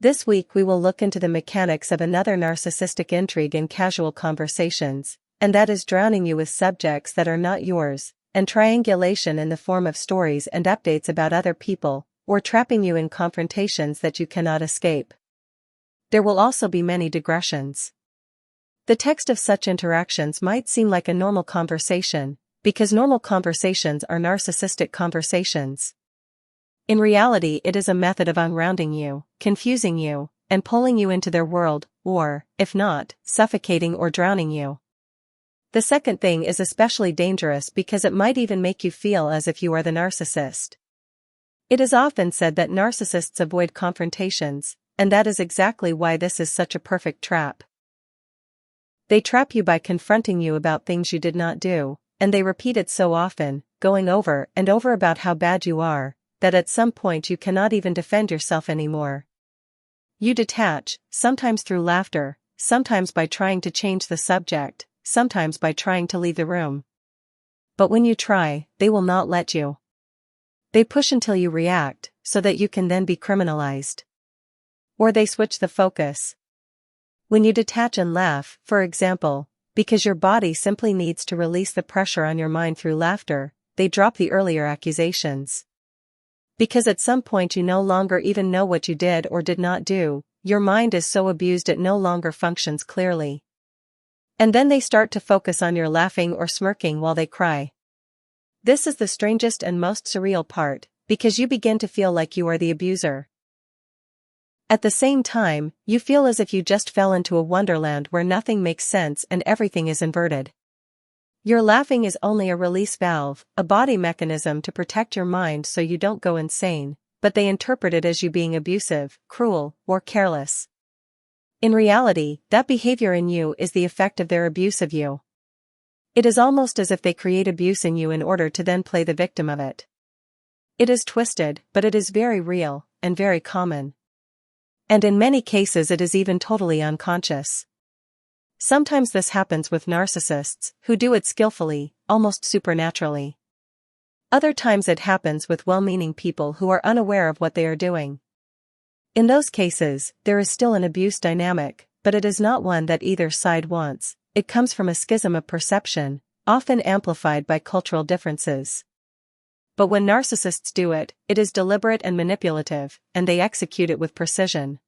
This week we will look into the mechanics of another narcissistic intrigue in casual conversations, and that is drowning you with subjects that are not yours, and triangulation in the form of stories and updates about other people, or trapping you in confrontations that you cannot escape. There will also be many digressions. The text of such interactions might seem like a normal conversation, because normal conversations are narcissistic conversations. In reality, it is a method of unrounding you, confusing you, and pulling you into their world, or, if not, suffocating or drowning you. The second thing is especially dangerous because it might even make you feel as if you are the narcissist. It is often said that narcissists avoid confrontations, and that is exactly why this is such a perfect trap. They trap you by confronting you about things you did not do, and they repeat it so often, going over and over about how bad you are, that at some point you cannot even defend yourself anymore. You detach, sometimes through laughter, sometimes by trying to change the subject, sometimes by trying to leave the room. But when you try, they will not let you. They push until you react, so that you can then be criminalized. Or they switch the focus. When you detach and laugh, for example, because your body simply needs to release the pressure on your mind through laughter, they drop the earlier accusations. Because at some point you no longer even know what you did or did not do, your mind is so abused it no longer functions clearly. And then they start to focus on your laughing or smirking while they cry. This is the strangest and most surreal part, because you begin to feel like you are the abuser. At the same time, you feel as if you just fell into a wonderland where nothing makes sense and everything is inverted. Your laughing is only a release valve, a body mechanism to protect your mind so you don't go insane, but they interpret it as you being abusive, cruel, or careless. In reality, that behavior in you is the effect of their abuse of you. It is almost as if they create abuse in you in order to then play the victim of it. It is twisted, but it is very real, and very common. And in many cases it is even totally unconscious. Sometimes this happens with narcissists, who do it skillfully, almost supernaturally. Other times it happens with well-meaning people who are unaware of what they are doing. In those cases, there is still an abuse dynamic, but it is not one that either side wants. It comes from a schism of perception, often amplified by cultural differences. But when narcissists do it, it is deliberate and manipulative, and they execute it with precision.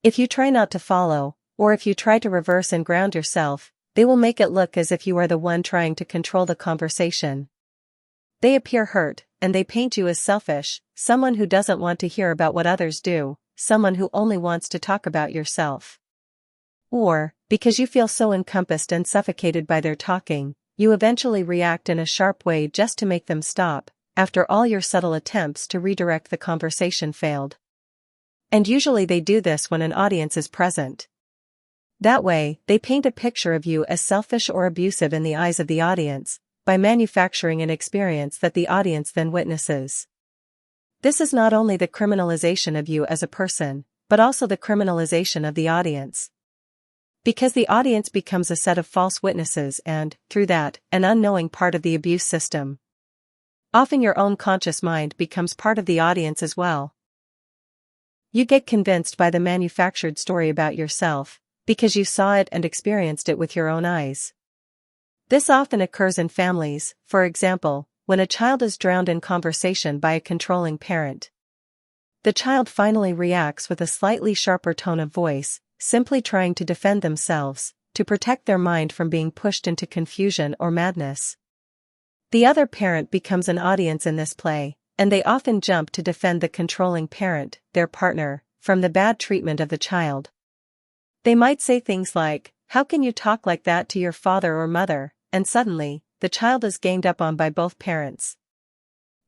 If you try not to follow, or if you try to reverse and ground yourself, they will make it look as if you are the one trying to control the conversation. They appear hurt, and they paint you as selfish, someone who doesn't want to hear about what others do, someone who only wants to talk about yourself. Or, because you feel so encompassed and suffocated by their talking, you eventually react in a sharp way just to make them stop, after all your subtle attempts to redirect the conversation failed. And usually they do this when an audience is present. That way, they paint a picture of you as selfish or abusive in the eyes of the audience, by manufacturing an experience that the audience then witnesses. This is not only the criminalization of you as a person, but also the criminalization of the audience. Because the audience becomes a set of false witnesses and, through that, an unknowing part of the abuse system. Often your own conscious mind becomes part of the audience as well. You get convinced by the manufactured story about yourself, because you saw it and experienced it with your own eyes. This often occurs in families, for example, when a child is drowned in conversation by a controlling parent. The child finally reacts with a slightly sharper tone of voice, simply trying to defend themselves, to protect their mind from being pushed into confusion or madness. The other parent becomes an audience in this play, and they often jump to defend the controlling parent, their partner, from the bad treatment of the child. They might say things like, "How can you talk like that to your father or mother?" And suddenly, the child is ganged up on by both parents.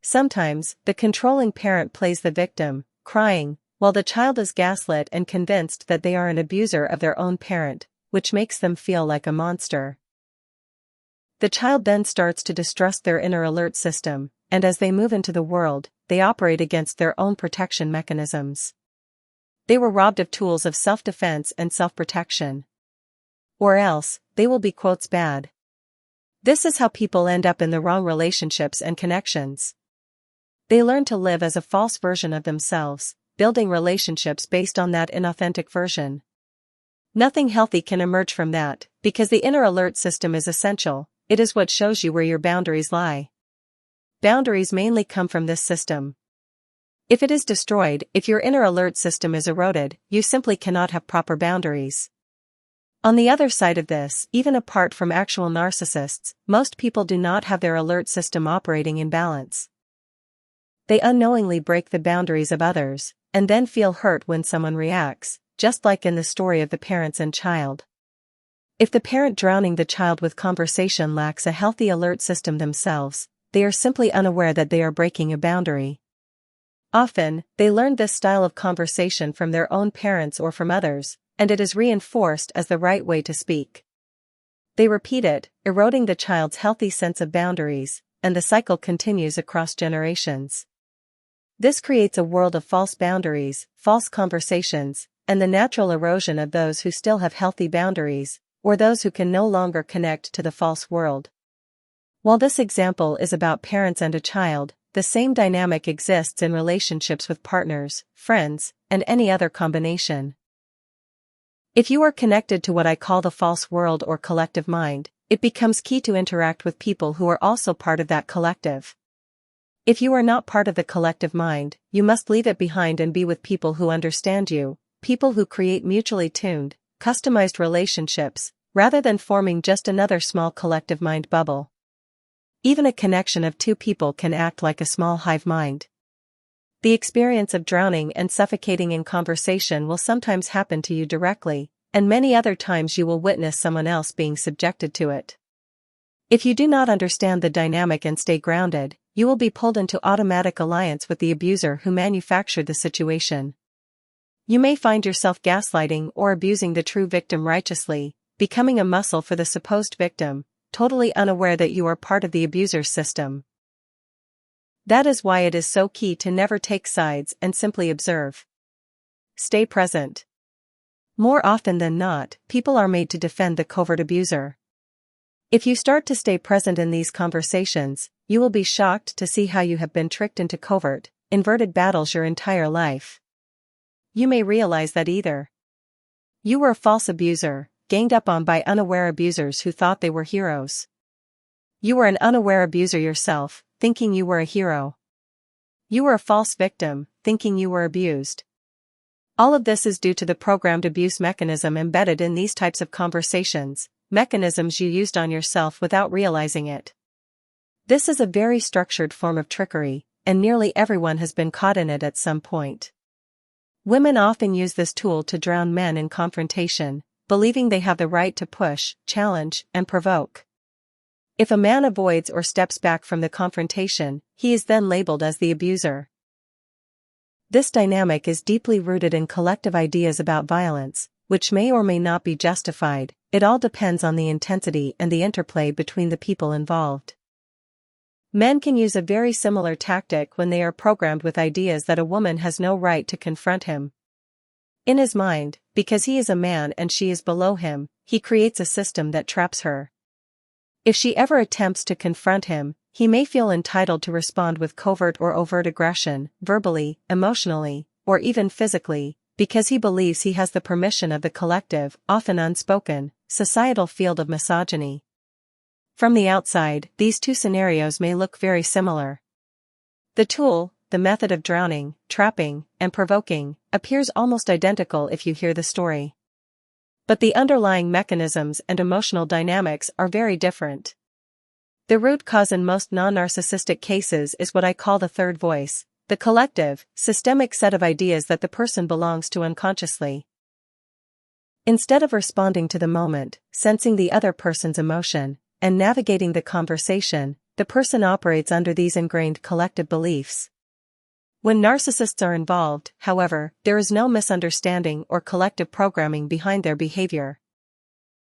Sometimes, the controlling parent plays the victim, crying, while the child is gaslit and convinced that they are an abuser of their own parent, which makes them feel like a monster. The child then starts to distrust their inner alert system, and as they move into the world, they operate against their own protection mechanisms. They were robbed of tools of self-defense and self-protection. Or else, they will be quotes bad. This is how people end up in the wrong relationships and connections. They learn to live as a false version of themselves, building relationships based on that inauthentic version. Nothing healthy can emerge from that, because the inner alert system is essential. It is what shows you where your boundaries lie. Boundaries mainly come from this system. If it is destroyed, if your inner alert system is eroded, you simply cannot have proper boundaries. On the other side of this, even apart from actual narcissists, most people do not have their alert system operating in balance. They unknowingly break the boundaries of others, and then feel hurt when someone reacts, just like in the story of the parents and child. If the parent drowning the child with conversation lacks a healthy alert system themselves, they are simply unaware that they are breaking a boundary. Often, they learned this style of conversation from their own parents or from others, and it is reinforced as the right way to speak. They repeat it, eroding the child's healthy sense of boundaries, and the cycle continues across generations. This creates a world of false boundaries, false conversations, and the natural erosion of those who still have healthy boundaries, or those who can no longer connect to the false world. While this example is about parents and a child, the same dynamic exists in relationships with partners, friends, and any other combination. If you are connected to what I call the false world or collective mind, it becomes key to interact with people who are also part of that collective. If you are not part of the collective mind, you must leave it behind and be with people who understand you, people who create mutually tuned, customized relationships, rather than forming just another small collective mind bubble. Even a connection of two people can act like a small hive mind. The experience of drowning and suffocating in conversation will sometimes happen to you directly, and many other times you will witness someone else being subjected to it. If you do not understand the dynamic and stay grounded, you will be pulled into automatic alliance with the abuser who manufactured the situation. You may find yourself gaslighting or abusing the true victim righteously, becoming a muscle for the supposed victim, totally unaware that you are part of the abuser's system. That is why it is so key to never take sides and simply observe. Stay present. More often than not, people are made to defend the covert abuser. If you start to stay present in these conversations, you will be shocked to see how you have been tricked into covert, inverted battles your entire life. You may realize that either you were a false abuser, ganged up on by unaware abusers who thought they were heroes. You were an unaware abuser yourself, thinking you were a hero. You were a false victim, thinking you were abused. All of this is due to the programmed abuse mechanism embedded in these types of conversations, mechanisms you used on yourself without realizing it. This is a very structured form of trickery, and nearly everyone has been caught in it at some point. Women often use this tool to drown men in confrontation, believing they have the right to push, challenge, and provoke. If a man avoids or steps back from the confrontation, he is then labeled as the abuser. This dynamic is deeply rooted in collective ideas about violence, which may or may not be justified. It all depends on the intensity and the interplay between the people involved. Men can use a very similar tactic when they are programmed with ideas that a woman has no right to confront him. In his mind, because he is a man and she is below him, he creates a system that traps her. If she ever attempts to confront him, he may feel entitled to respond with covert or overt aggression, verbally, emotionally, or even physically, because he believes he has the permission of the collective, often unspoken, societal field of misogyny. From the outside, these two scenarios may look very similar. The tool, the method of drowning, trapping, and provoking, appears almost identical if you hear the story. But the underlying mechanisms and emotional dynamics are very different. The root cause in most non-narcissistic cases is what I call the third voice, the collective, systemic set of ideas that the person belongs to unconsciously. Instead of responding to the moment, sensing the other person's emotion, and navigating the conversation, the person operates under these ingrained collective beliefs. When narcissists are involved, however, there is no misunderstanding or collective programming behind their behavior.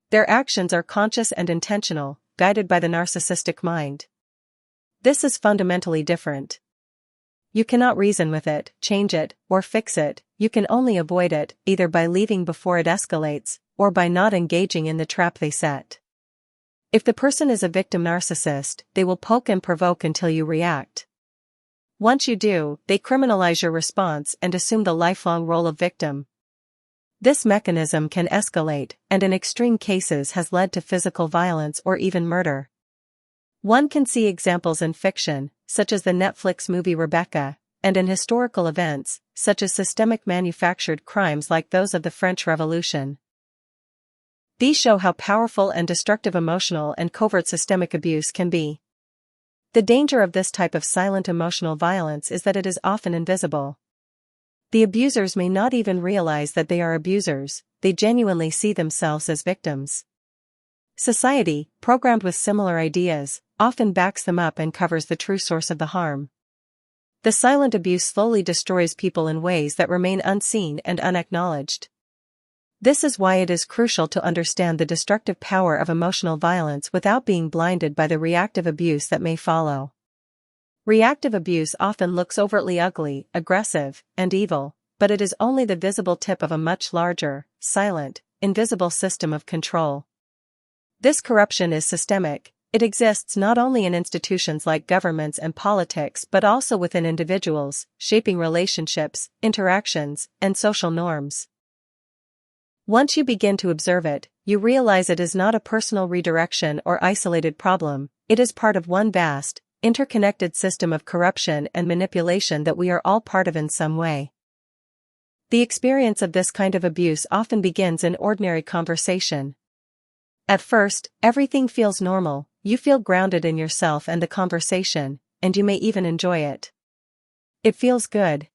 Their actions are conscious and intentional, guided by the narcissistic mind. This is fundamentally different. You cannot reason with it, change it, or fix it. You can only avoid it, either by leaving before it escalates, or by not engaging in the trap they set. If the person is a victim narcissist, they will poke and provoke until you react. Once you do, they criminalize your response and assume the lifelong role of victim. This mechanism can escalate, and in extreme cases has led to physical violence or even murder. One can see examples in fiction, such as the Netflix movie Rebecca, and in historical events, such as systemic manufactured crimes like those of the French Revolution. These show how powerful and destructive emotional and covert systemic abuse can be. The danger of this type of silent emotional violence is that it is often invisible. The abusers may not even realize that they are abusers, they genuinely see themselves as victims. Society, programmed with similar ideas, often backs them up and covers the true source of the harm. The silent abuse slowly destroys people in ways that remain unseen and unacknowledged. This is why it is crucial to understand the destructive power of emotional violence without being blinded by the reactive abuse that may follow. Reactive abuse often looks overtly ugly, aggressive, and evil, but it is only the visible tip of a much larger, silent, invisible system of control. This corruption is systemic. It exists not only in institutions like governments and politics but also within individuals, shaping relationships, interactions, and social norms. Once you begin to observe it, you realize it is not a personal redirection or isolated problem, it is part of one vast, interconnected system of corruption and manipulation that we are all part of in some way. The experience of this kind of abuse often begins in ordinary conversation. At first, everything feels normal, you feel grounded in yourself and the conversation, and you may even enjoy it. It feels good.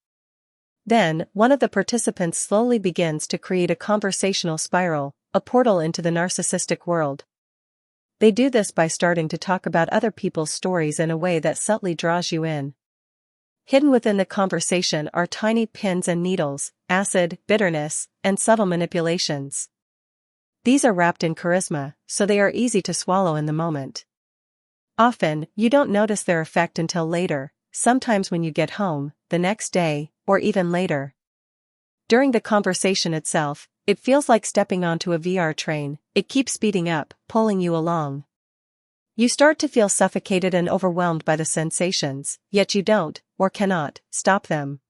Then, one of the participants slowly begins to create a conversational spiral, a portal into the narcissistic world. They do this by starting to talk about other people's stories in a way that subtly draws you in. Hidden within the conversation are tiny pins and needles, acid, bitterness, and subtle manipulations. These are wrapped in charisma, so they are easy to swallow in the moment. Often, you don't notice their effect until later, sometimes when you get home, the next day, or even later. During the conversation itself, it feels like stepping onto a VR train, it keeps speeding up, pulling you along. You start to feel suffocated and overwhelmed by the sensations, yet you don't, or cannot, stop them.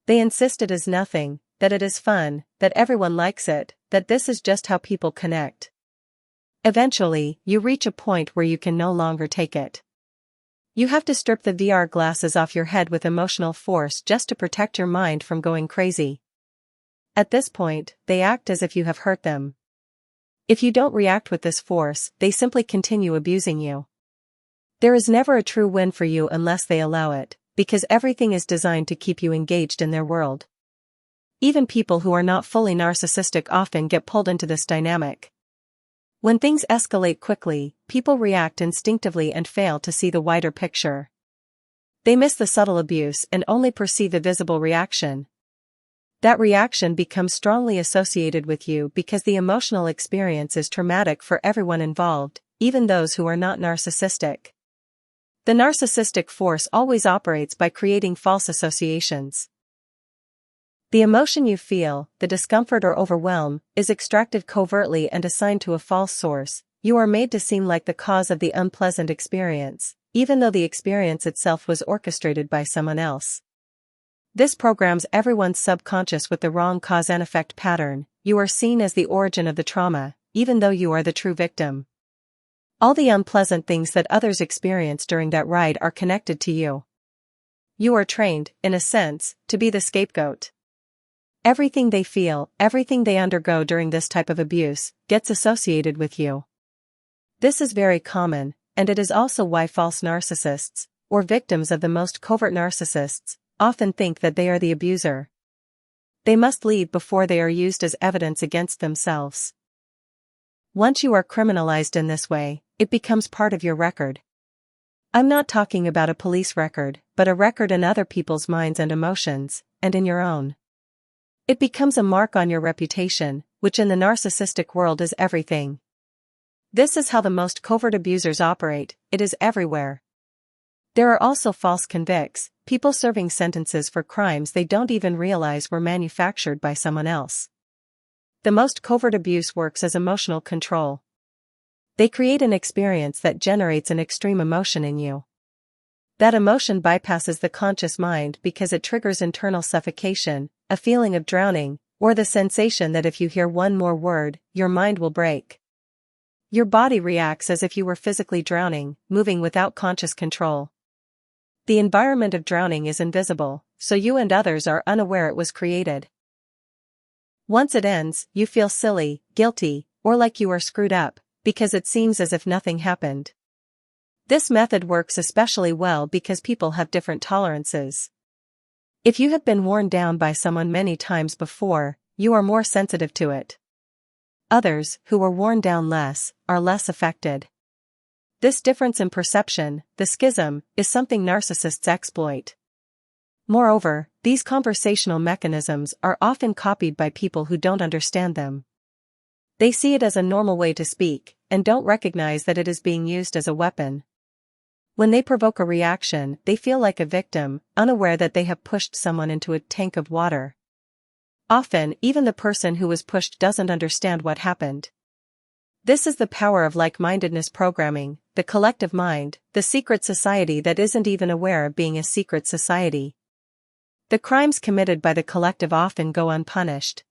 They insist it is nothing, that it is fun, that everyone likes it, that this is just how people connect. Eventually, you reach a point where you can no longer take it. You have to strip the VR glasses off your head with emotional force just to protect your mind from going crazy. At this point, they act as if you have hurt them. If you don't react with this force, they simply continue abusing you. There is never a true win for you unless they allow it, because everything is designed to keep you engaged in their world. Even people who are not fully narcissistic often get pulled into this dynamic. When things escalate quickly, people react instinctively and fail to see the wider picture. They miss the subtle abuse and only perceive the visible reaction. That reaction becomes strongly associated with you because the emotional experience is traumatic for everyone involved, even those who are not narcissistic. The narcissistic force always operates by creating false associations. The emotion you feel, the discomfort or overwhelm, is extracted covertly and assigned to a false source. You are made to seem like the cause of the unpleasant experience, even though the experience itself was orchestrated by someone else. This programs everyone's subconscious with the wrong cause and effect pattern. You are seen as the origin of the trauma, even though you are the true victim. All the unpleasant things that others experience during that ride are connected to you. You are trained, in a sense, to be the scapegoat. Everything they feel, everything they undergo during this type of abuse, gets associated with you. This is very common, and it is also why false narcissists, or victims of the most covert narcissists, often think that they are the abuser. They must leave before they are used as evidence against themselves. Once you are criminalized in this way, it becomes part of your record. I'm not talking about a police record, but a record in other people's minds and emotions, and in your own. It becomes a mark on your reputation, which in the narcissistic world is everything. This is how the most covert abusers operate, it is everywhere. There are also false convicts, people serving sentences for crimes they don't even realize were manufactured by someone else. The most covert abuse works as emotional control. They create an experience that generates an extreme emotion in you. That emotion bypasses the conscious mind because it triggers internal suffocation, a feeling of drowning, or the sensation that if you hear one more word, your mind will break. Your body reacts as if you were physically drowning, moving without conscious control. The environment of drowning is invisible, so you and others are unaware it was created. Once it ends, you feel silly, guilty, or like you are screwed up, because it seems as if nothing happened. This method works especially well because people have different tolerances. If you have been worn down by someone many times before, you are more sensitive to it. Others, who were worn down less, are less affected. This difference in perception, the schism, is something narcissists exploit. Moreover, these conversational mechanisms are often copied by people who don't understand them. They see it as a normal way to speak, and don't recognize that it is being used as a weapon. When they provoke a reaction, they feel like a victim, unaware that they have pushed someone into a tank of water. Often, even the person who was pushed doesn't understand what happened. This is the power of like-mindedness programming, the collective mind, the secret society that isn't even aware of being a secret society. The crimes committed by the collective often go unpunished.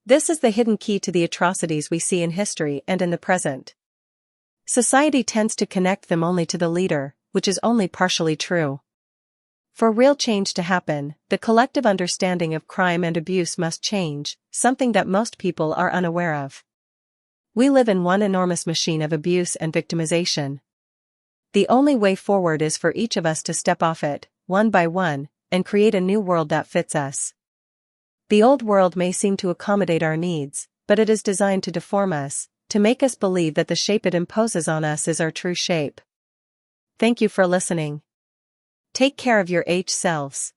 This is the hidden key to the atrocities we see in history and in the present. Society tends to connect them only to the leader, which is only partially true. For real change to happen, the collective understanding of crime and abuse must change, something that most people are unaware of. We live in one enormous machine of abuse and victimization. The only way forward is for each of us to step off it, one by one, and create a new world that fits us. The old world may seem to accommodate our needs, but it is designed to deform us, to make us believe that the shape it imposes on us is our true shape. Thank you for listening. Take care of your H selves.